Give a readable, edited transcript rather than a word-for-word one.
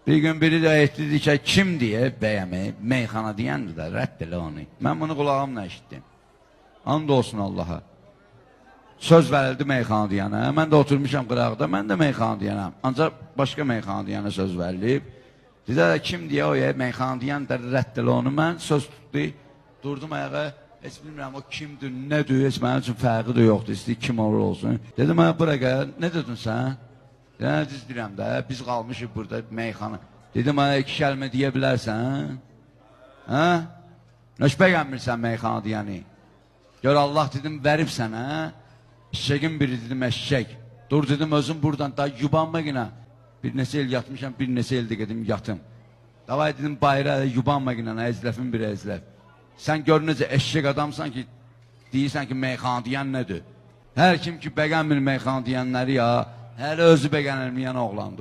Bir gün biri də etdi ki, kim deyə bəyəmi, meyxana deyəndir də, rədd elə onu. Mən bunu qulağımla eşitdim. And olsun Allaha. Söz verildi meyxana deyənə. Mən də oturmuşam qıraqda, mən də meyxana deyənəm. Ancaq başqa meyxana deyənə söz verilib. Dedə də kim deyə o meyxana deyən də rədd elə onu. Mən söz tutdu, durdum ayağa. Heç bilmirəm o kimdir, nədir, heç mənim üçün fərqi də yoxdur, istəyir kim olur olsun. Dedim, bura gəl, nə dedin sən? Dedim, düz deyirəm də, biz qalmışıq burada meyxana. Dedim, iki kəlmə deyə bilərsən? Hə? Nöşbə gəlmirsən meyxana deyəni? Gör Allah dedim, verib sənə. Eşşəkin biri dedim, eşşək. Dur dedim, özüm buradan da yubanma yine. Bir neçə il yatmışam, bir neçə ildə gedim yatım. Davay dedim, bayra yubanma yine, əzləfin bir əzləf. Sən gör necə eşşək adamsan ki, deyirsən ki, meyxana deyən nədir? Hər kim ki, bəgənmir meyxana deyənləri ya, hələ özü bəgənilməyən oğlandır.